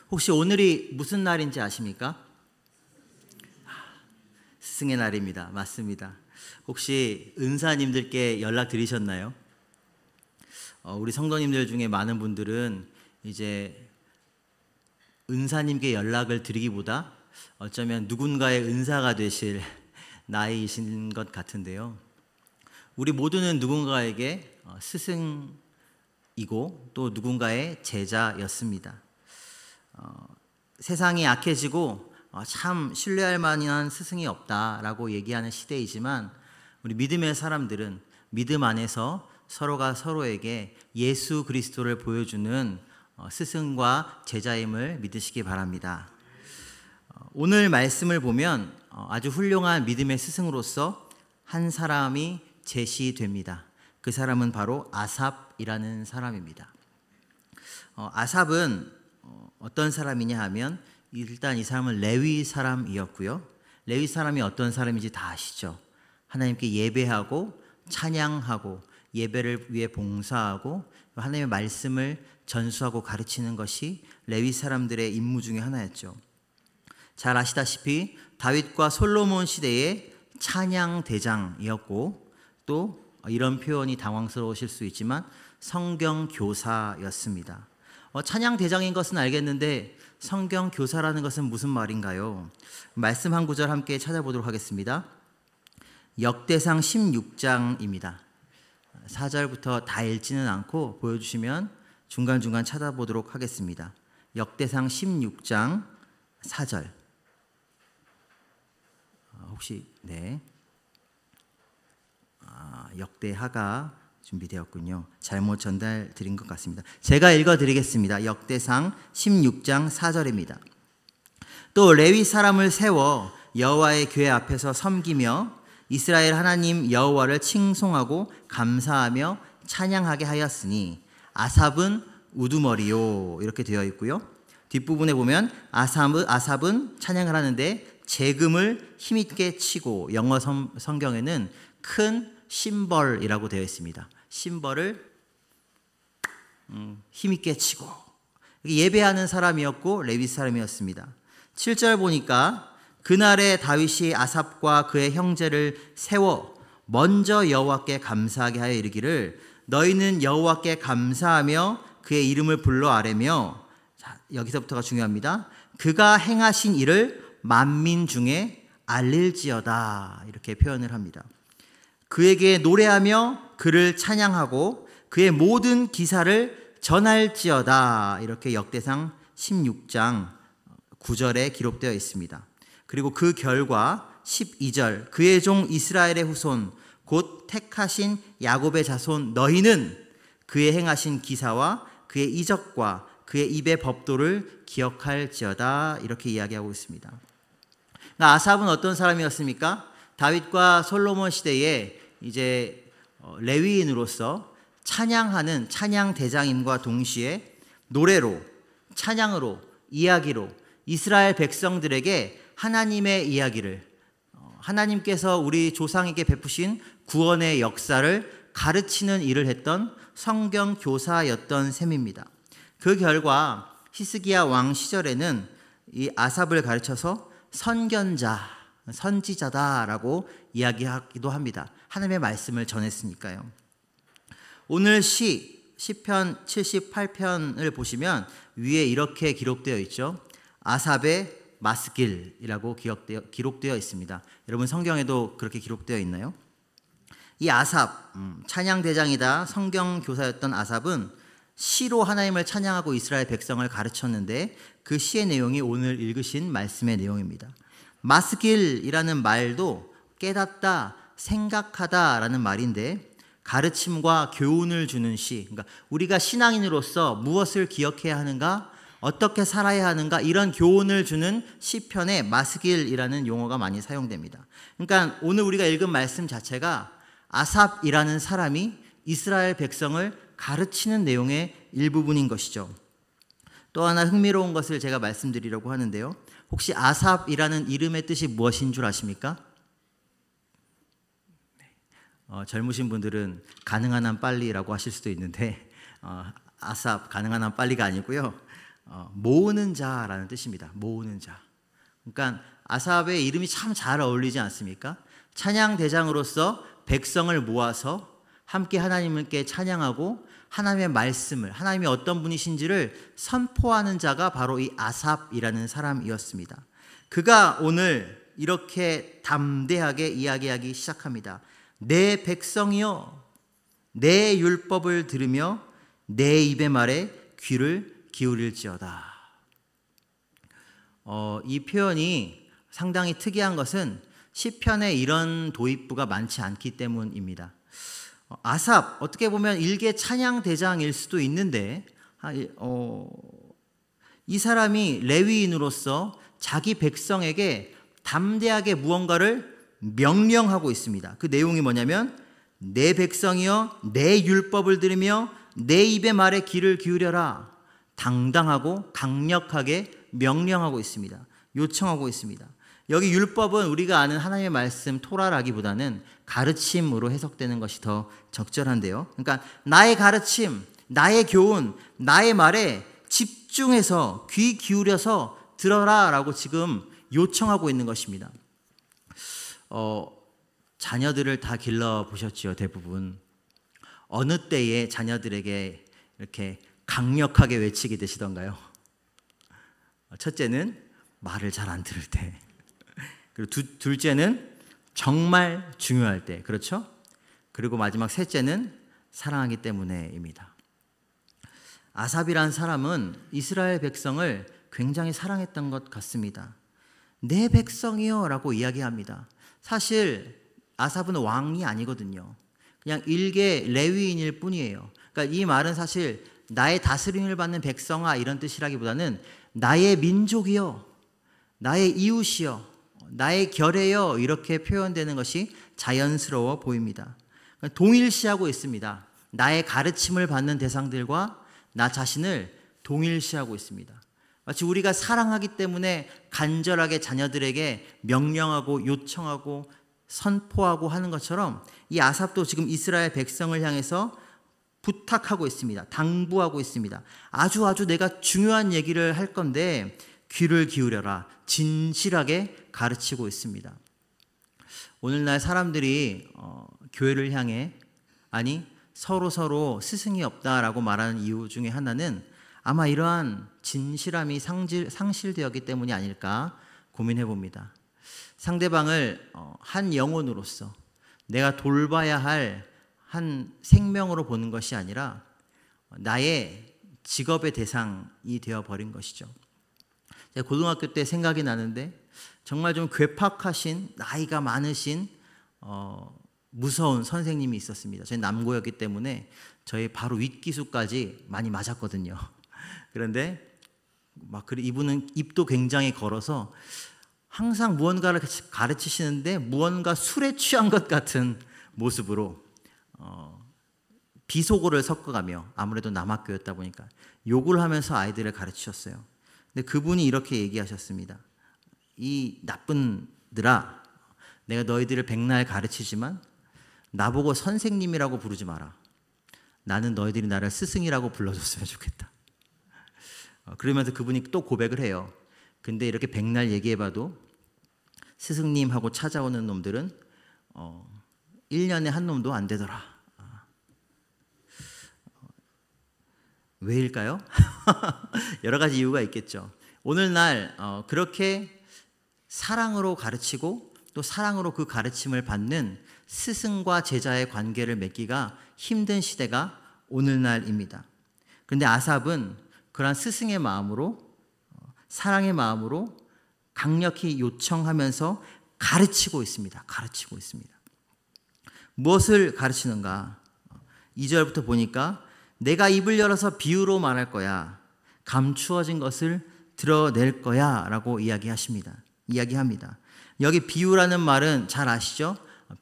혹시 오늘이 무슨 날인지 아십니까? 스승의 날입니다. 맞습니다. 혹시 은사님들께 연락 드리셨나요? 우리 성도님들 중에 많은 분들은 이제 은사님께 연락을 드리기보다 어쩌면 누군가의 은사가 되실 나이이신 것 같은데요. 우리 모두는 누군가에게 스승이고 또 누군가의 제자였습니다. 세상이 약해지고 참 신뢰할 만한 스승이 없다라고 얘기하는 시대이지만 우리 믿음의 사람들은 믿음 안에서 서로가 서로에게 예수 그리스도를 보여주는 스승과 제자임을 믿으시기 바랍니다. 오늘 말씀을 보면 아주 훌륭한 믿음의 스승으로서 한 사람이 제시됩니다. 그 사람은 바로 아삽이라는 사람입니다. 아삽은 어떤 사람이냐 하면 일단 이 사람은 레위 사람이었고요. 레위 사람이 어떤 사람인지 다 아시죠? 하나님께 예배하고 찬양하고 예배를 위해 봉사하고 하나님의 말씀을 전수하고 가르치는 것이 레위 사람들의 임무 중에 하나였죠. 잘 아시다시피 다윗과 솔로몬 시대의 찬양 대장이었고 또 이런 표현이 당황스러우실 수 있지만 성경 교사였습니다. 찬양 대장인 것은 알겠는데 성경 교사라는 것은 무슨 말인가요? 말씀 한 구절 함께 찾아보도록 하겠습니다. 역대상 16장입니다. 4절부터 다 읽지는 않고 보여주시면 중간중간 찾아보도록 하겠습니다. 역대상 16장 4절. 혹시 역대하가 준비되었군요. 잘못 전달 드린 것 같습니다. 제가 읽어드리겠습니다. 역대상 16장 4절입니다. 또 레위 사람을 세워 여호와의 궤 앞에서 섬기며 이스라엘 하나님 여호와를 칭송하고 감사하며 찬양하게 하였으니 아삽은 우두머리요 이렇게 되어 있고요. 뒷부분에 보면 아삽은 찬양을 하는데 재금을 힘있게 치고 영어 성경에는 큰 심벌이라고 되어 있습니다. 심벌을 힘있게 치고 예배하는 사람이었고 레위 사람이었습니다. 7절 보니까 그날에 다윗이 아삽과 그의 형제를 세워 먼저 여호와께 감사하게 하여 이르기를 너희는 여호와께 감사하며 그의 이름을 불러 아뢰며 자, 여기서부터가 중요합니다. 그가 행하신 일을 만민 중에 알릴지어다 이렇게 표현을 합니다. 그에게 노래하며 그를 찬양하고 그의 모든 기사를 전할지어다 이렇게 역대상 16장 9절에 기록되어 있습니다. 그리고 그 결과 12절 그의 종 이스라엘의 후손 곧 택하신 야곱의 자손 너희는 그의 행하신 기사와 그의 이적과 그의 입의 법도를 기억할지어다 이렇게 이야기하고 있습니다. 그러니까 아삽은 어떤 사람이었습니까? 다윗과 솔로몬 시대에 이제 레위인으로서 찬양하는 찬양 대장임과 동시에 노래로, 찬양으로, 이야기로 이스라엘 백성들에게 하나님의 이야기를 하나님께서 우리 조상에게 베푸신 구원의 역사를 가르치는 일을 했던 성경 교사였던 셈입니다. 그 결과 히스기야 왕 시절에는 이 아삽을 가르쳐서 선견자, 선지자다라고 이야기하기도 합니다. 하나님의 말씀을 전했으니까요. 오늘 시편 78편을 보시면 위에 이렇게 기록되어 있죠. 아삽의 마스길이라고 기록되어 있습니다. 여러분 성경에도 그렇게 기록되어 있나요? 이 아삽, 찬양 대장이다 성경 교사였던 아삽은 시로 하나님을 찬양하고 이스라엘 백성을 가르쳤는데 그 시의 내용이 오늘 읽으신 말씀의 내용입니다. 마스길이라는 말도 깨닫다, 생각하다라는 말인데 가르침과 교훈을 주는 시, 그러니까 우리가 신앙인으로서 무엇을 기억해야 하는가, 어떻게 살아야 하는가 이런 교훈을 주는 시편에 마스길이라는 용어가 많이 사용됩니다. 그러니까 오늘 우리가 읽은 말씀 자체가 아삽이라는 사람이 이스라엘 백성을 가르치는 내용의 일부분인 것이죠. 또 하나 흥미로운 것을 제가 말씀드리려고 하는데요. 혹시 아삽이라는 이름의 뜻이 무엇인 줄 아십니까? 젊으신 분들은 가능한 한 빨리라고 하실 수도 있는데 아삽 가능한 한 빨리가 아니고요. 모으는 자라는 뜻입니다. 모으는 자. 그러니까 아삽의 이름이 참 잘 어울리지 않습니까? 찬양 대장으로서 백성을 모아서 함께 하나님께 찬양하고 하나님의 말씀을, 하나님이 어떤 분이신지를 선포하는 자가 바로 이 아삽이라는 사람이었습니다. 그가 오늘 이렇게 담대하게 이야기하기 시작합니다. 내 백성이여, 내 율법을 들으며 내 입의 말에 귀를 기울일지어다. 이 표현이 상당히 특이한 것은 시편에 이런 도입부가 많지 않기 때문입니다. 아삽, 어떻게 보면 일개 찬양 대장일 수도 있는데 이 사람이 레위인으로서 자기 백성에게 담대하게 무언가를 명령하고 있습니다. 그 내용이 뭐냐면 내 백성이여 내 율법을 들으며 내 입의 말에 귀를 기울여라. 당당하고 강력하게 명령하고 있습니다. 요청하고 있습니다. 여기 율법은 우리가 아는 하나님의 말씀 토라라기보다는 가르침으로 해석되는 것이 더 적절한데요. 그러니까 나의 가르침, 나의 교훈, 나의 말에 집중해서 귀 기울여서 들어라 라고 지금 요청하고 있는 것입니다. 자녀들을 다 길러보셨지요, 대부분. 어느 때에 자녀들에게 이렇게 강력하게 외치게 되시던가요? 첫째는 말을 잘 안 들을 때, 그리고 둘째는 정말 중요할 때, 그렇죠? 그리고 마지막 셋째는 사랑하기 때문에입니다. 아삽이라는 사람은 이스라엘 백성을 굉장히 사랑했던 것 같습니다. 내 백성이요 라고 이야기합니다. 사실 아삽은 왕이 아니거든요. 그냥 일개 레위인일 뿐이에요. 그러니까 이 말은 사실 나의 다스림을 받는 백성아 이런 뜻이라기보다는 나의 민족이요, 나의 이웃이요, 나의 결애요 이렇게 표현되는 것이 자연스러워 보입니다. 동일시하고 있습니다. 나의 가르침을 받는 대상들과 나 자신을 동일시하고 있습니다. 마치 우리가 사랑하기 때문에 간절하게 자녀들에게 명령하고 요청하고 선포하고 하는 것처럼 이 아삽도 지금 이스라엘 백성을 향해서 부탁하고 있습니다. 당부하고 있습니다. 아주 내가 중요한 얘기를 할 건데 귀를 기울여라. 진실하게 가르치고 있습니다. 오늘날 사람들이 교회를 향해 서로 스승이 없다라고 말하는 이유 중에 하나는 아마 이러한 진실함이 상실되었기 때문이 아닐까 고민해 봅니다. 상대방을 한 영혼으로서 내가 돌봐야 할 한 생명으로 보는 것이 아니라 나의 직업의 대상이 되어버린 것이죠. 제가 고등학교 때 생각이 나는데 정말 좀 괴팍하신 나이가 많으신 무서운 선생님이 있었습니다. 저희 남고였기 때문에 저희 바로 윗기수까지 많이 맞았거든요. 그런데 이분은 입도 굉장히 걸어서 항상 무언가를 가르치시는데 무언가 술에 취한 것 같은 모습으로 비속어를 섞어가며, 아무래도 남학교였다 보니까 욕을 하면서 아이들을 가르치셨어요. 근데 그분이 이렇게 얘기하셨습니다. 이 나쁜들아, 내가 너희들을 백날 가르치지만 나보고 선생님이라고 부르지 마라. 나는 너희들이 나를 스승이라고 불러줬으면 좋겠다. 그러면서 그분이 또 고백을 해요. 근데 이렇게 백날 얘기해봐도 스승님하고 찾아오는 놈들은 1년에 한 놈도 안 되더라. 왜일까요? 여러 가지 이유가 있겠죠. 오늘날 그렇게 사랑으로 가르치고 또 사랑으로 그 가르침을 받는 스승과 제자의 관계를 맺기가 힘든 시대가 오늘날입니다. 그런데 아삽은 그러한 스승의 마음으로, 사랑의 마음으로 강력히 요청하면서 가르치고 있습니다. 무엇을 가르치는가? 2절부터 보니까 내가 입을 열어서 비유로 말할 거야. 감추어진 것을 드러낼 거야 라고 이야기합니다. 여기 비유라는 말은 잘 아시죠?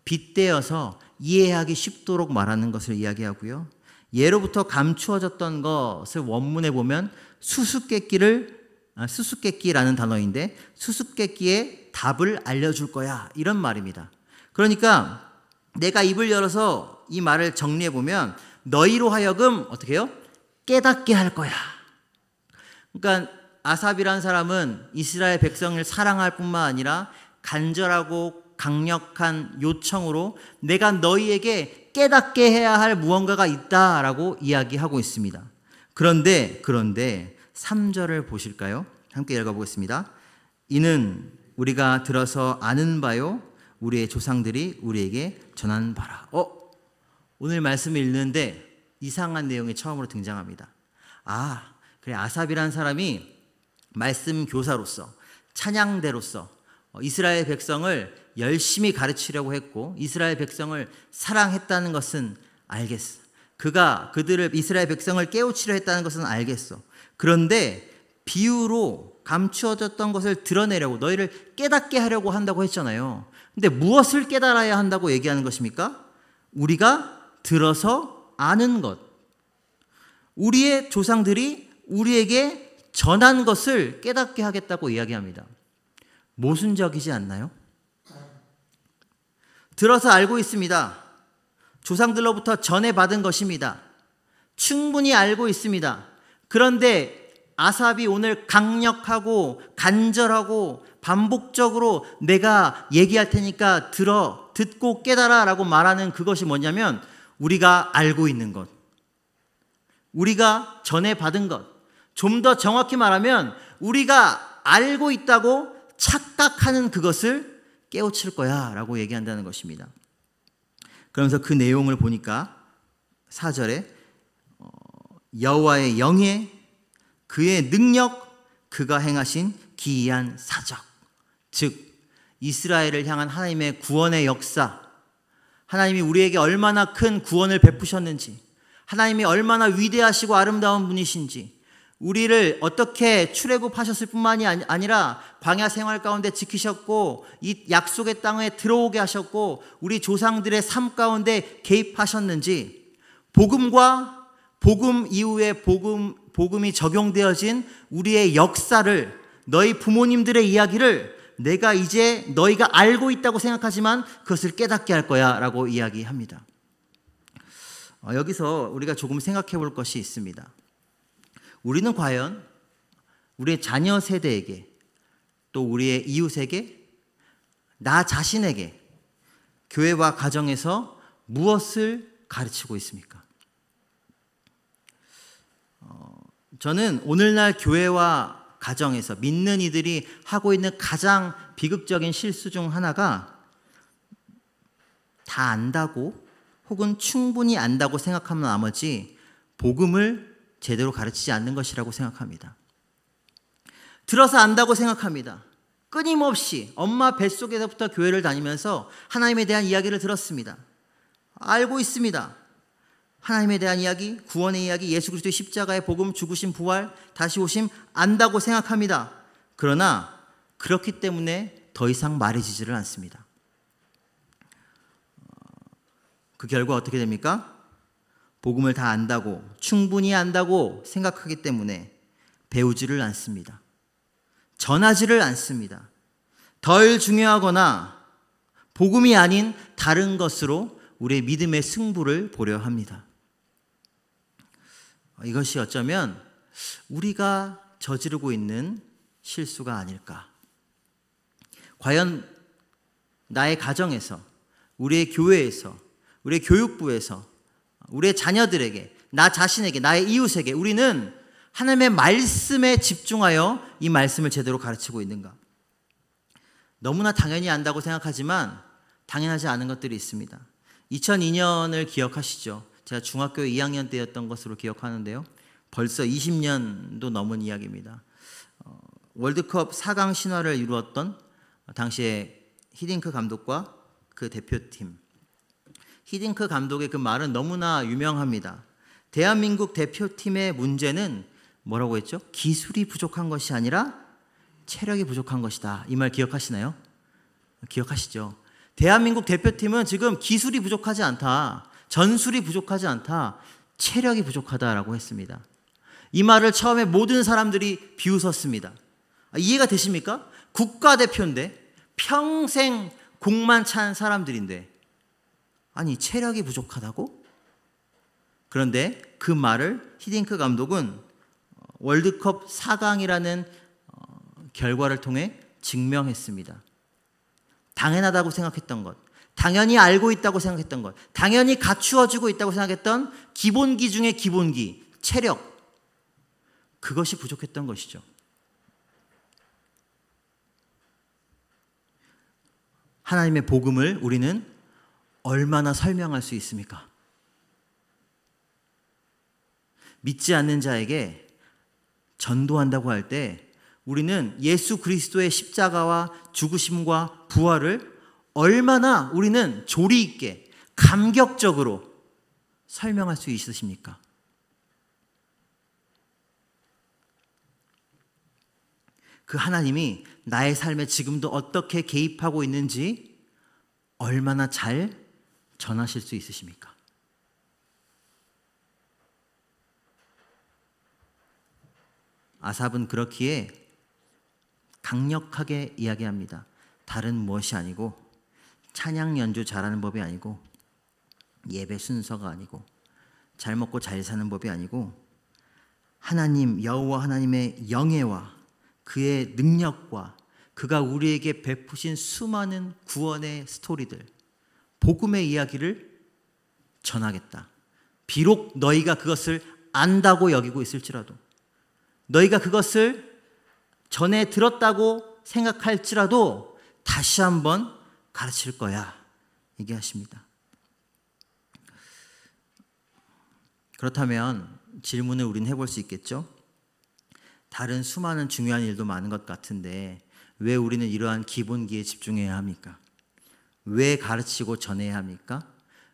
빗대어서 이해하기 쉽도록 말하는 것을 이야기하고요. 예로부터 감추어졌던 것을 원문에 보면 수수께끼라는 단어인데 수수께끼의 답을 알려줄 거야 이런 말입니다. 그러니까 내가 입을 열어서 이 말을 정리해 보면 너희로 하여금 어떻게 해요? 깨닫게 할 거야. 그러니까 아삽이라는 사람은 이스라엘 백성을 사랑할 뿐만 아니라 간절하고 강력한 요청으로 내가 너희에게 깨닫게 해야 할 무언가가 있다라고 이야기하고 있습니다. 그런데 3절을 보실까요? 함께 읽어보겠습니다. 이는 우리가 들어서 아는 바요 우리의 조상들이 우리에게 전한 바라. 오늘 말씀을 읽는데 이상한 내용이 처음으로 등장합니다. 그래, 아삽이라는 사람이 말씀 교사로서 찬양대로서 이스라엘 백성을 열심히 가르치려고 했고 이스라엘 백성을 사랑했다는 것은 알겠어. 그가 이스라엘 백성을 깨우치려 했다는 것은 알겠어. 그런데 비유로 감추어졌던 것을 드러내려고 너희를 깨닫게 하려고 한다고 했잖아요. 근데 무엇을 깨달아야 한다고 얘기하는 것입니까? 우리가 들어서 아는 것. 우리의 조상들이 우리에게 전한 것을 깨닫게 하겠다고 이야기합니다. 모순적이지 않나요? 들어서 알고 있습니다. 조상들로부터 전해받은 것입니다. 충분히 알고 있습니다. 그런데 아삽이 오늘 강력하고 간절하고 반복적으로 내가 얘기할 테니까 듣고 깨달아 라고 말하는 그것이 뭐냐면 우리가 알고 있는 것, 우리가 전해받은 것, 좀 더 정확히 말하면 우리가 알고 있다고 착각하는 그것을 깨우칠 거야 라고 얘기한다는 것입니다. 그러면서 그 내용을 보니까 4절에 여호와의 영예 그의 능력 그가 행하신 기이한 사적, 즉 이스라엘을 향한 하나님의 구원의 역사, 하나님이 우리에게 얼마나 큰 구원을 베푸셨는지, 하나님이 얼마나 위대하시고 아름다운 분이신지, 우리를 어떻게 출애굽하셨을 뿐만이 아니라 광야 생활 가운데 지키셨고 이 약속의 땅에 들어오게 하셨고 우리 조상들의 삶 가운데 개입하셨는지, 복음과 복음 이후에 복음이 적용되어진 우리의 역사를, 너희 부모님들의 이야기를 내가 이제 너희가 알고 있다고 생각하지만 그것을 깨닫게 할 거야 라고 이야기합니다. 여기서 우리가 조금 생각해 볼 것이 있습니다. 우리는 과연 우리의 자녀 세대에게, 또 우리의 이웃에게, 나 자신에게 교회와 가정에서 무엇을 가르치고 있습니까? 저는 오늘날 교회와 가정에서 믿는 이들이 하고 있는 가장 비극적인 실수 중 하나가 다 안다고 혹은 충분히 안다고 생각하면 나머지 복음을 제대로 가르치지 않는 것이라고 생각합니다. 들어서 안다고 생각합니다. 끊임없이 엄마 뱃속에서부터 교회를 다니면서 하나님에 대한 이야기를 들었습니다. 알고 있습니다. 하나님에 대한 이야기, 구원의 이야기, 예수 그리스도의 십자가의 복음, 죽으심, 부활, 다시 오심 안다고 생각합니다. 그러나 그렇기 때문에 더 이상 말해지지를 않습니다. 그 결과 어떻게 됩니까? 복음을 다 안다고, 충분히 안다고 생각하기 때문에 배우지를 않습니다. 전하지를 않습니다. 덜 중요하거나 복음이 아닌 다른 것으로 우리의 믿음의 승부를 보려 합니다. 이것이 어쩌면 우리가 저지르고 있는 실수가 아닐까. 과연 나의 가정에서, 우리의 교회에서, 우리의 교육부에서, 우리의 자녀들에게, 나 자신에게, 나의 이웃에게 우리는 하나님의 말씀에 집중하여 이 말씀을 제대로 가르치고 있는가? 너무나 당연히 안다고 생각하지만 당연하지 않은 것들이 있습니다. 2002년을 기억하시죠? 제가 중학교 2학년 때였던 것으로 기억하는데요. 벌써 20년도 넘은 이야기입니다. 월드컵 4강 신화를 이루었던 당시에 히딩크 감독과 그 대표팀. 히딩크 감독의 그 말은 너무나 유명합니다. 대한민국 대표팀의 문제는 뭐라고 했죠? 기술이 부족한 것이 아니라 체력이 부족한 것이다. 이 말 기억하시나요? 기억하시죠? 대한민국 대표팀은 지금 기술이 부족하지 않다. 전술이 부족하지 않다. 체력이 부족하다라고 했습니다. 이 말을 처음에 모든 사람들이 비웃었습니다. 이해가 되십니까? 국가대표인데 평생 공만 찬 사람들인데 아니 체력이 부족하다고? 그런데 그 말을 히딩크 감독은 월드컵 4강이라는 결과를 통해 증명했습니다. 당연하다고 생각했던 것, 당연히 알고 있다고 생각했던 것, 당연히 갖추어지고 있다고 생각했던 기본기 중의 기본기, 체력, 그것이 부족했던 것이죠. 하나님의 복음을 우리는 얼마나 설명할 수 있습니까? 믿지 않는 자에게 전도한다고 할 때 우리는 예수 그리스도의 십자가와 죽으심과 부활을 얼마나 우리는 조리 있게 감격적으로 설명할 수 있으십니까? 그 하나님이 나의 삶에 지금도 어떻게 개입하고 있는지 얼마나 잘 전하실 수 있으십니까? 아삽은 그렇기에 강력하게 이야기합니다. 다른 무엇이 아니고 찬양 연주 잘하는 법이 아니고 예배 순서가 아니고 잘 먹고 잘 사는 법이 아니고 하나님 여호와 하나님의 영예와 그의 능력과 그가 우리에게 베푸신 수많은 구원의 스토리들, 복음의 이야기를 전하겠다. 비록 너희가 그것을 안다고 여기고 있을지라도, 너희가 그것을 전에 들었다고 생각할지라도 다시 한번 가르칠 거야 얘기하십니다. 그렇다면 질문을 우리는 해볼 수 있겠죠? 다른 수많은 중요한 일도 많은 것 같은데 왜 우리는 이러한 기본기에 집중해야 합니까? 왜 가르치고 전해야 합니까?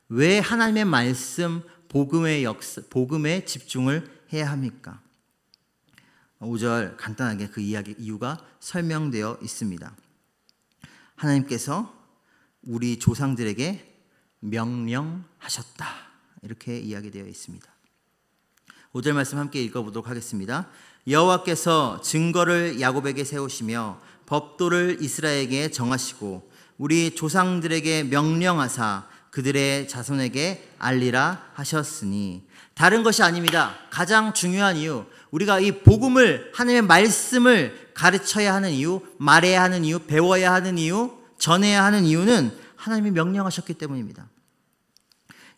왜 하나님의 말씀, 복음의 역사, 복음에 집중을 해야 합니까? 5절 간단하게 그 이유가 설명되어 있습니다. 하나님께서 우리 조상들에게 명령하셨다. 이렇게 이야기되어 있습니다. 5절 말씀 함께 읽어보도록 하겠습니다. 여호와께서 증거를 야곱에게 세우시며 법도를 이스라엘에게 정하시고 우리 조상들에게 명령하사 그들의 자손에게 알리라 하셨으니, 다른 것이 아닙니다. 가장 중요한 이유, 우리가 이 복음을, 하나님의 말씀을 가르쳐야 하는 이유, 말해야 하는 이유, 배워야 하는 이유, 전해야 하는 이유는 하나님이 명령하셨기 때문입니다.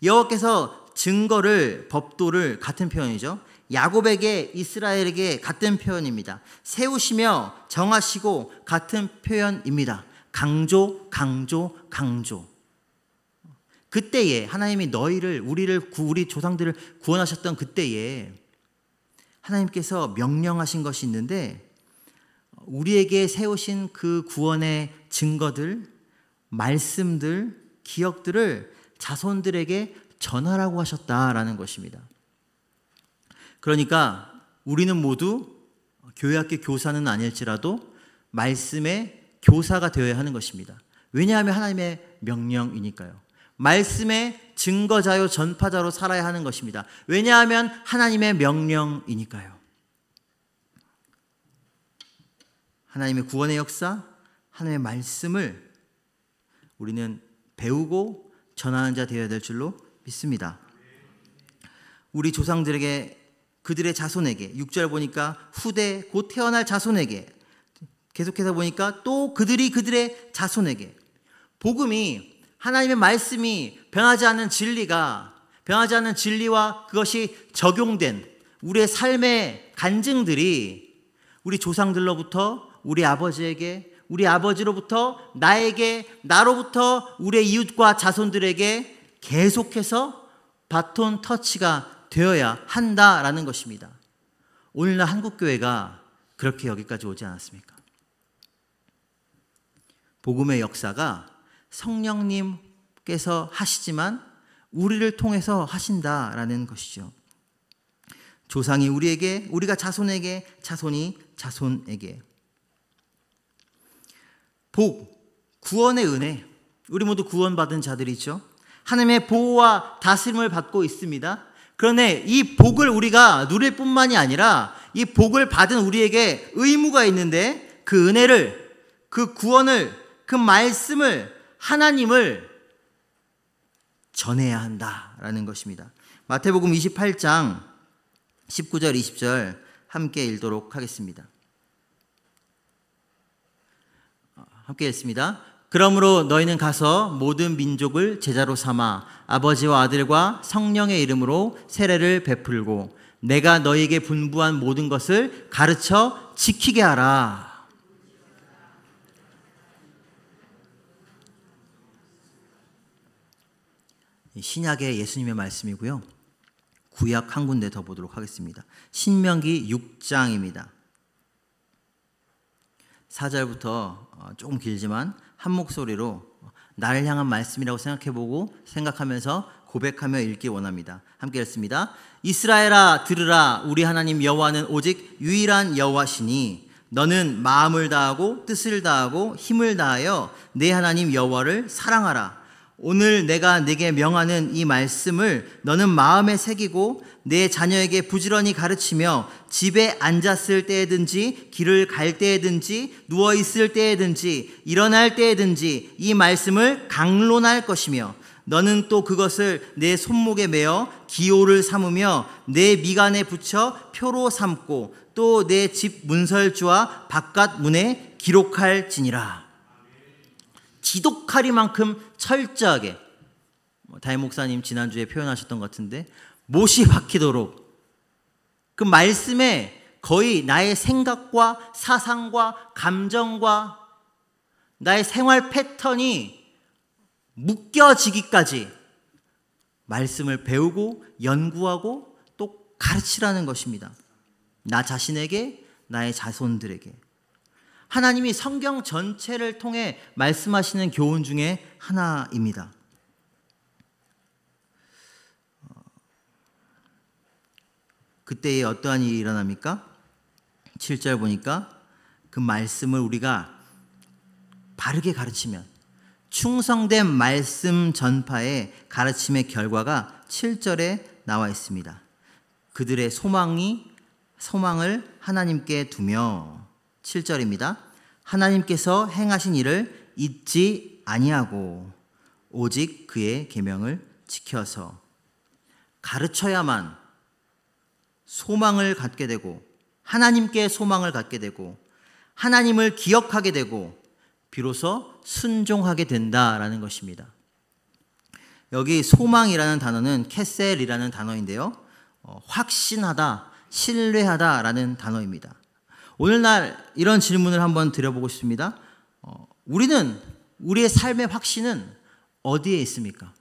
여호와께서 증거를, 법도를, 같은 표현이죠. 야곱에게, 이스라엘에게 같은 표현입니다. 세우시며 정하시고 같은 표현입니다. 강조, 강조, 강조. 그때에 하나님이 너희를, 우리 조상들을 구원하셨던 그때에 하나님께서 명령하신 것이 있는데, 우리에게 세우신 그 구원의 증거들, 말씀들, 기억들을 자손들에게 전하라고 하셨다라는 것입니다. 그러니까 우리는 모두 교회학교 교사는 아닐지라도 말씀의 교사가 되어야 하는 것입니다. 왜냐하면 하나님의 명령이니까요. 말씀의 증거자요 전파자로 살아야 하는 것입니다. 왜냐하면 하나님의 명령이니까요. 하나님의 구원의 역사, 하나님의 말씀을 우리는 배우고 전하는 자 되어야 될 줄로 믿습니다. 우리 조상들에게, 그들의 자손에게, 6절 보니까 후대 곧 태어날 자손에게, 계속해서 보니까 또 그들의 자손에게, 복음이, 하나님의 말씀이 변하지 않는 진리가, 변하지 않는 진리와 그것이 적용된 우리의 삶의 간증들이 우리 조상들로부터 우리 아버지에게, 우리 아버지로부터 나에게, 나로부터 우리의 이웃과 자손들에게 계속해서 바톤 터치가 되어야 한다라는 것입니다. 오늘날 한국교회가 그렇게 여기까지 오지 않았습니까? 복음의 역사가 성령님께서 하시지만 우리를 통해서 하신다라는 것이죠. 조상이 우리에게, 우리가 자손에게, 자손이 자손에게. 복, 구원의 은혜, 우리 모두 구원받은 자들이죠. 하나님의 보호와 다스림을 받고 있습니다. 그런데 이 복을 우리가 누릴 뿐만이 아니라 이 복을 받은 우리에게 의무가 있는데, 그 은혜를, 그 구원을, 그 말씀을, 하나님을 전해야 한다라는 것입니다. 마태복음 28장 19절 20절 함께 읽도록 하겠습니다. 함께 읽습니다. 그러므로 너희는 가서 모든 민족을 제자로 삼아 아버지와 아들과 성령의 이름으로 세례를 베풀고 내가 너희에게 분부한 모든 것을 가르쳐 지키게 하라. 신약의 예수님의 말씀이고요. 구약 한 군데 더 보도록 하겠습니다. 신명기 6장입니다. 4절부터 조금 길지만 한 목소리로 나를 향한 말씀이라고 생각하면서 고백하며 읽기 원합니다. 함께 읽습니다. 이스라엘아 들으라. 우리 하나님 여호와는 오직 유일한 여호와시니 너는 마음을 다하고 뜻을 다하고 힘을 다하여 내 하나님 여호와를 사랑하라. 오늘 내가 네게 명하는 이 말씀을 너는 마음에 새기고 내 자녀에게 부지런히 가르치며 집에 앉았을 때에든지 길을 갈 때에든지 누워 있을 때에든지 일어날 때에든지 이 말씀을 강론할 것이며 너는 또 그것을 내 손목에 매어 기호를 삼으며 내 미간에 붙여 표로 삼고 또 내 집 문설주와 바깥 문에 기록할지니라. 지독하리만큼 철저하게, 다임 목사님 지난주에 표현하셨던 것 같은데, 못이 박히도록 그 말씀에 거의 나의 생각과 사상과 감정과 나의 생활 패턴이 묶여지기까지 말씀을 배우고 연구하고 또 가르치라는 것입니다. 나 자신에게, 나의 자손들에게. 하나님이 성경 전체를 통해 말씀하시는 교훈 중에 하나입니다. 그때에 어떠한 일이 일어납니까? 7절 보니까 그 말씀을 우리가 바르게 가르치면 충성된 말씀 전파의 가르침의 결과가 7절에 나와 있습니다. 그들의 소망을 하나님께 두며 7절입니다. 하나님께서 행하신 일을 잊지 아니하고 오직 그의 계명을 지켜서 가르쳐야만 소망을 갖게 되고 하나님께 소망을 갖게 되고 하나님을 기억하게 되고 비로소 순종하게 된다라는 것입니다. 여기 소망이라는 단어는 캐셀이라는 단어인데요. 확신하다, 신뢰하다라는 단어입니다. 오늘날 이런 질문을 한번 드려보고 싶습니다. 우리의 삶의 확신은 어디에 있습니까?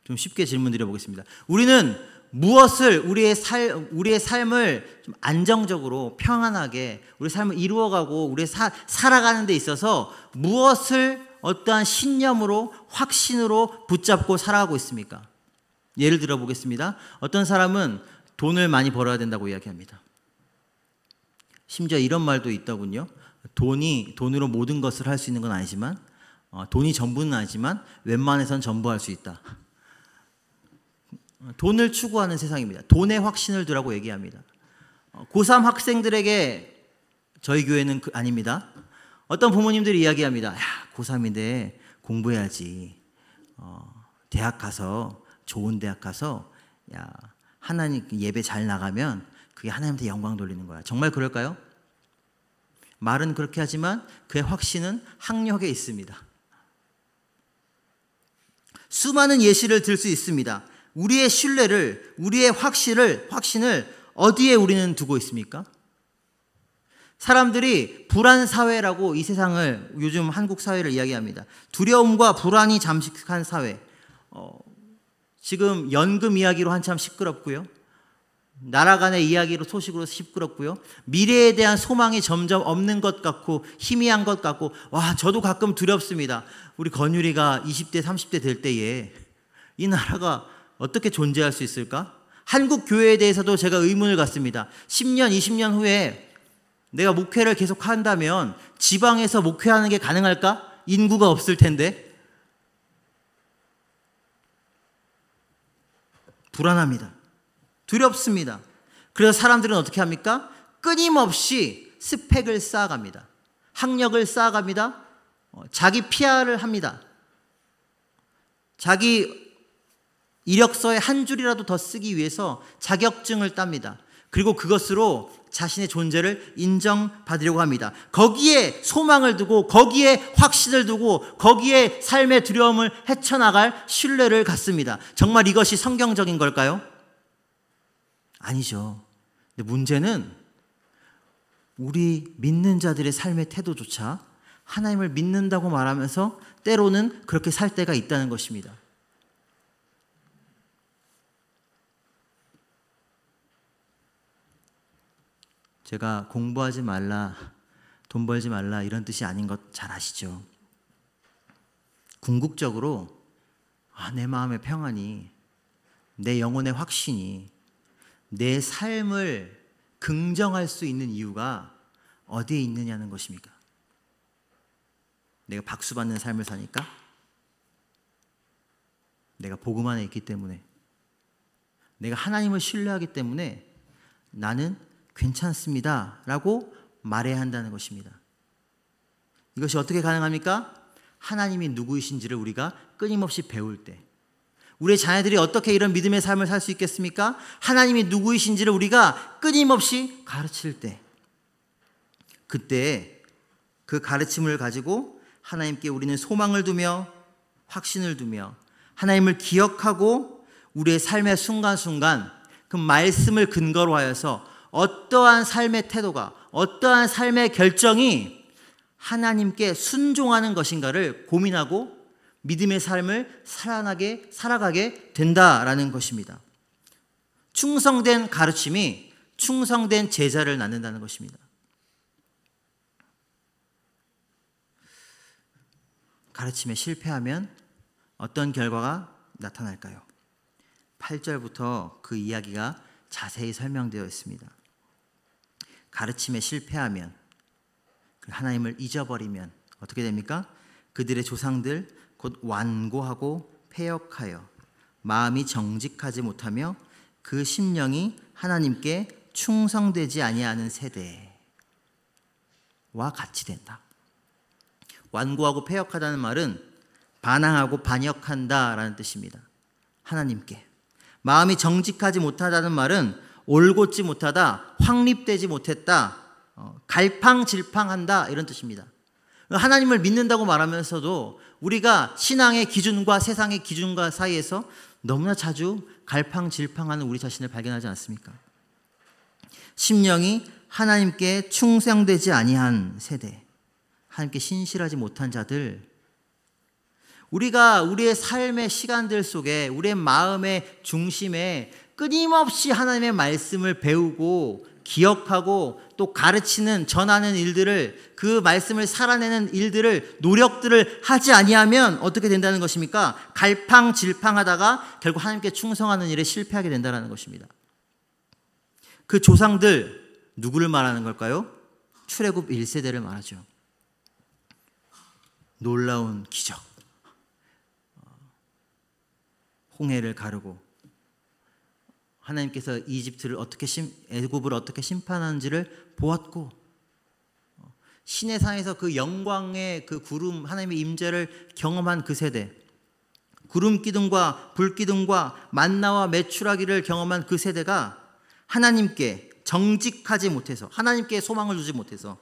좀 쉽게 질문 드려보겠습니다. 우리는 무엇을 우리의 삶을 좀 안정적으로 평안하게 우리 삶을 이루어가고 우리 살아가는 데 있어서 무엇을 어떠한 신념으로 확신으로 붙잡고 살아가고 있습니까? 예를 들어 보겠습니다. 어떤 사람은 돈을 많이 벌어야 된다고 이야기합니다. 심지어 이런 말도 있더군요. 돈으로 모든 것을 할 수 있는 건 아니지만 돈이 전부는 아니지만 웬만해선 전부 할 수 있다. 돈을 추구하는 세상입니다. 돈에 확신을 두라고 얘기합니다. 고3 학생들에게 저희 교회는 아닙니다. 어떤 부모님들이 이야기합니다. 야, 고3인데 공부해야지. 대학 가서 좋은 대학 가서 하나님 예배 잘 나가면 그게 하나님한테 영광 돌리는 거야. 정말 그럴까요? 말은 그렇게 하지만 그의 확신은 학력에 있습니다. 수많은 예시를 들 수 있습니다. 우리의 신뢰를, 우리의 확신을 어디에 우리는 두고 있습니까? 사람들이 불안 사회라고 이 세상을, 요즘 한국 사회를 이야기합니다. 두려움과 불안이 잠식한 사회. 지금 연금 이야기로 한참 시끄럽고요. 나라 간의 이야기로 소식으로 시끄럽고요. 미래에 대한 소망이 점점 없는 것 같고 희미한 것 같고 저도 가끔 두렵습니다. 우리 건율이가 20대 30대 될 때에 이 나라가 어떻게 존재할 수 있을까? 한국 교회에 대해서도 제가 의문을 갖습니다. 10년 20년 후에 내가 목회를 계속 한다면 지방에서 목회하는 게 가능할까? 인구가 없을 텐데. 불안합니다. 두렵습니다. 그래서 사람들은 어떻게 합니까? 끊임없이 스펙을 쌓아갑니다. 학력을 쌓아갑니다. 자기 PR을 합니다. 자기 이력서에 한 줄이라도 더 쓰기 위해서 자격증을 땁니다. 그리고 그것으로 자신의 존재를 인정받으려고 합니다. 거기에 소망을 두고 거기에 확신을 두고 거기에 삶의 두려움을 헤쳐나갈 신뢰를 갖습니다. 정말 이것이 성경적인 걸까요? 아니죠. 근데 문제는 우리 믿는 자들의 삶의 태도조차 하나님을 믿는다고 말하면서 때로는 그렇게 살 때가 있다는 것입니다. 제가 공부하지 말라, 돈 벌지 말라 이런 뜻이 아닌 것 잘 아시죠? 궁극적으로 내 마음의 평안이, 내 영혼의 확신이, 내 삶을 긍정할 수 있는 이유가 어디에 있느냐는 것입니까? 내가 박수받는 삶을 사니까? 내가 복음 안에 있기 때문에? 내가 하나님을 신뢰하기 때문에 나는 괜찮습니다 라고 말해야 한다는 것입니다. 이것이 어떻게 가능합니까? 하나님이 누구이신지를 우리가 끊임없이 배울 때. 우리의 자녀들이 어떻게 이런 믿음의 삶을 살 수 있겠습니까? 하나님이 누구이신지를 우리가 끊임없이 가르칠 때. 그때 그 가르침을 가지고 하나님께 우리는 소망을 두며 확신을 두며 하나님을 기억하고 우리의 삶의 순간순간 그 말씀을 근거로 하여서 어떠한 삶의 태도가, 어떠한 삶의 결정이 하나님께 순종하는 것인가를 고민하고 믿음의 삶을 살아가게 된다라는 것입니다. 충성된 가르침이 충성된 제자를 낳는다는 것입니다. 가르침에 실패하면 어떤 결과가 나타날까요? 8절부터 그 이야기가 자세히 설명되어 있습니다. 가르침에 실패하면, 하나님을 잊어버리면 어떻게 됩니까? 그들의 조상들 곧 완고하고 패역하여 마음이 정직하지 못하며 그 심령이 하나님께 충성되지 아니하는 세대와 같이 된다. 완고하고 패역하다는 말은 반항하고 반역한다라는 뜻입니다. 하나님께. 마음이 정직하지 못하다는 말은 올곧지 못하다, 확립되지 못했다, 갈팡질팡한다 이런 뜻입니다. 하나님을 믿는다고 말하면서도 우리가 신앙의 기준과 세상의 기준과 사이에서 너무나 자주 갈팡질팡하는 우리 자신을 발견하지 않습니까? 심령이 하나님께 충성되지 아니한 세대, 하나님께 신실하지 못한 자들, 우리가 우리의 삶의 시간들 속에 우리의 마음의 중심에 끊임없이 하나님의 말씀을 배우고 기억하고 또 가르치는, 전하는 일들을, 그 말씀을 살아내는 일들을, 노력들을 하지 아니하면 어떻게 된다는 것입니까? 갈팡질팡하다가 결국 하나님께 충성하는 일에 실패하게 된다는 것입니다. 그 조상들 누구를 말하는 걸까요? 출애굽 1세대를 말하죠. 놀라운 기적, 홍해를 가르고 하나님께서 이집트를 어떻게 애굽을 어떻게 심판하는지를 보았고, 신의 산에서 그 영광의 그 구름, 하나님의 임재를 경험한 그 세대, 구름 기둥과 불 기둥과 만나와 메추라기를 경험한 그 세대가 하나님께 정직하지 못해서, 하나님께 소망을 두지 못해서,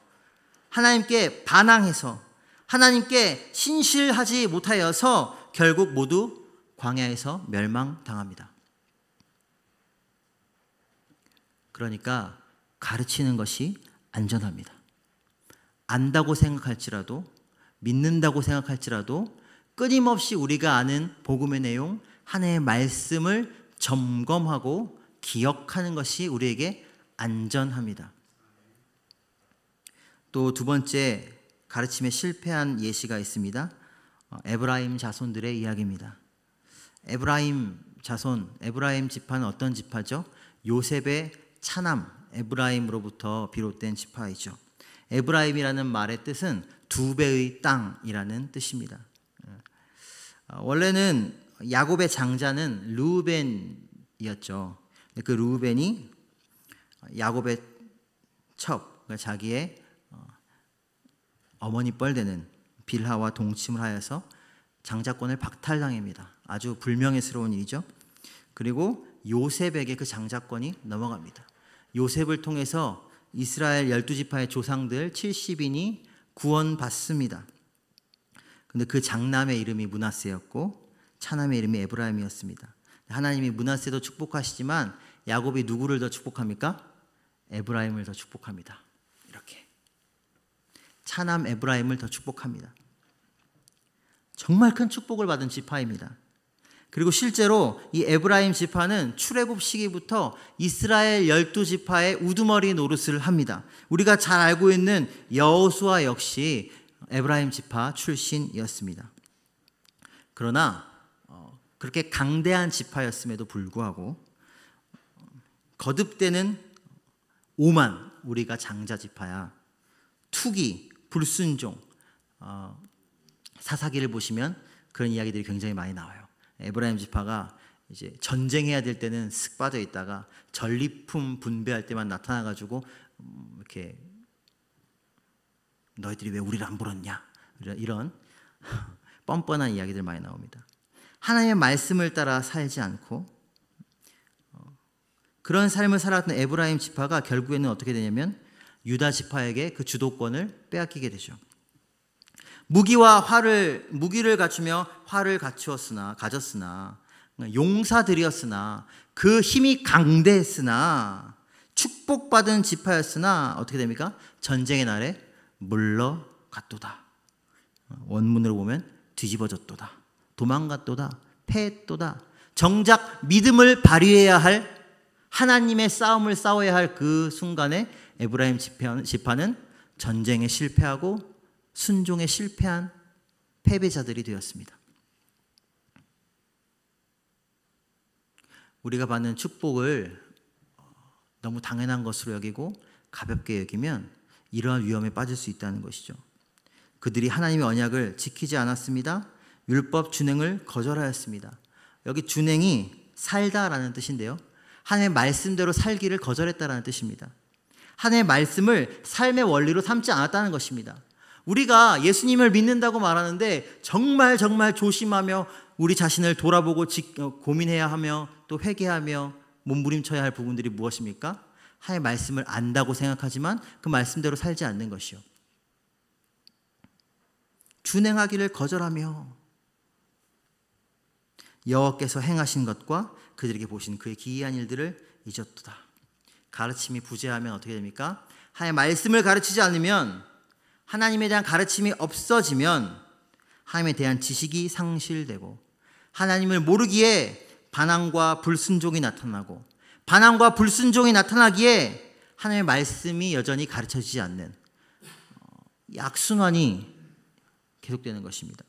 하나님께 반항해서, 하나님께 신실하지 못하여서 결국 모두 광야에서 멸망당합니다. 그러니까 가르치는 것이 안전합니다. 안다고 생각할지라도, 믿는다고 생각할지라도 끊임없이 우리가 아는 복음의 내용, 하나님의 말씀을 점검하고 기억하는 것이 우리에게 안전합니다. 또 두 번째 가르침에 실패한 예시가 있습니다. 에브라임 자손들의 이야기입니다. 에브라임 자손, 에브라임 지파는 어떤 지파죠? 요셉의 차남 에브라임으로부터 비롯된 지파이죠. 에브라임이라는 말의 뜻은 두 배의 땅이라는 뜻입니다. 원래는 야곱의 장자는 르우벤이었죠. 그 르우벤이 야곱의 첩, 그러니까 자기의 어머니 뻘되는 빌하와 동침을 하여서 장자권을 박탈당합니다. 아주 불명예스러운 일이죠. 그리고 요셉에게 그 장자권이 넘어갑니다. 요셉을 통해서 이스라엘 12지파의 조상들 70인이 구원받습니다. 근데 그 장남의 이름이 므낫세였고 차남의 이름이 에브라임이었습니다. 하나님이 므낫세도 축복하시지만 야곱이 누구를 더 축복합니까? 에브라임을 더 축복합니다. 이렇게 차남 에브라임을 더 축복합니다. 정말 큰 축복을 받은 지파입니다. 그리고 실제로 이 에브라임 지파는 출애굽 시기부터 이스라엘 12지파의 우두머리 노릇을 합니다. 우리가 잘 알고 있는 여호수아 역시 에브라임 지파 출신이었습니다. 그러나 그렇게 강대한 지파였음에도 불구하고 거듭되는 오만, 우리가 장자 지파야, 투기, 불순종, 사사기를 보시면 그런 이야기들이 굉장히 많이 나와요. 에브라임 지파가 이제 전쟁해야 될 때는 쓱 빠져 있다가 전리품 분배할 때만 나타나가지고 이렇게 너희들이 왜 우리를 안 불렀냐, 이런 뻔뻔한 이야기들 많이 나옵니다. 하나님의 말씀을 따라 살지 않고 그런 삶을 살았던 에브라임 지파가 결국에는 어떻게 되냐면 유다 지파에게 그 주도권을 빼앗기게 되죠. 무기를 갖추며 활을 가졌으나 용사들이었으나 그 힘이 강대했으나 축복받은 지파였으나 어떻게 됩니까? 전쟁의 날에 물러갔도다. 원문으로 보면 뒤집어졌도다, 도망갔도다, 패했도다. 정작 믿음을 발휘해야 할, 하나님의 싸움을 싸워야 할 그 순간에 에브라임 지파는 전쟁에 실패하고 순종에 실패한 패배자들이 되었습니다. 우리가 받는 축복을 너무 당연한 것으로 여기고 가볍게 여기면 이러한 위험에 빠질 수 있다는 것이죠. 그들이 하나님의 언약을 지키지 않았습니다. 율법 준행을 거절하였습니다. 여기 준행이 살다라는 뜻인데요, 하나님의 말씀대로 살기를 거절했다라는 뜻입니다. 하나님의 말씀을 삶의 원리로 삼지 않았다는 것입니다. 우리가 예수님을 믿는다고 말하는데 정말 조심하며 우리 자신을 돌아보고 고민해야 하며 또 회개하며 몸부림쳐야 할 부분들이 무엇입니까? 하나님의 말씀을 안다고 생각하지만 그 말씀대로 살지 않는 것이요. 준행하기를 거절하며 여호와께서 행하신 것과 그들에게 보신 그의 기이한 일들을 잊었도다. 가르침이 부재하면 어떻게 됩니까? 하나님의 말씀을 가르치지 않으면, 하나님에 대한 가르침이 없어지면 하나님에 대한 지식이 상실되고 하나님을 모르기에 반항과 불순종이 나타나고, 반항과 불순종이 나타나기에 하나님의 말씀이 여전히 가르쳐지지 않는 악순환이 계속되는 것입니다.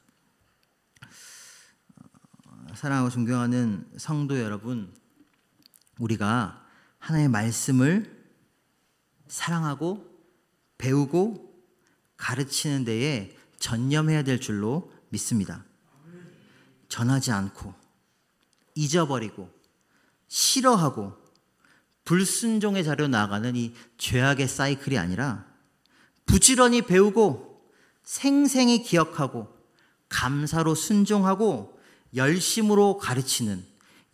사랑하고 존경하는 성도 여러분, 우리가 하나님의 말씀을 사랑하고 배우고 가르치는 데에 전념해야 될 줄로 믿습니다. 전하지 않고 잊어버리고 싫어하고 불순종의 자리로 나아가는 이 죄악의 사이클이 아니라 부지런히 배우고 생생히 기억하고 감사로 순종하고 열심으로 가르치는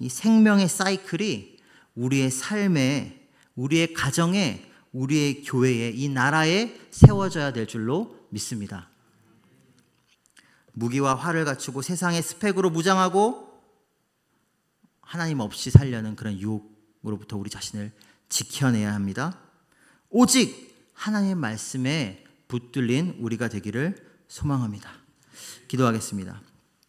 이 생명의 사이클이 우리의 삶에, 우리의 가정에, 우리의 교회에, 이 나라에 세워져야 될 줄로 믿습니다. 무기와 활을 갖추고 세상의 스펙으로 무장하고 하나님 없이 살려는 그런 유혹으로부터 우리 자신을 지켜내야 합니다. 오직 하나님의 말씀에 붙들린 우리가 되기를 소망합니다. 기도하겠습니다.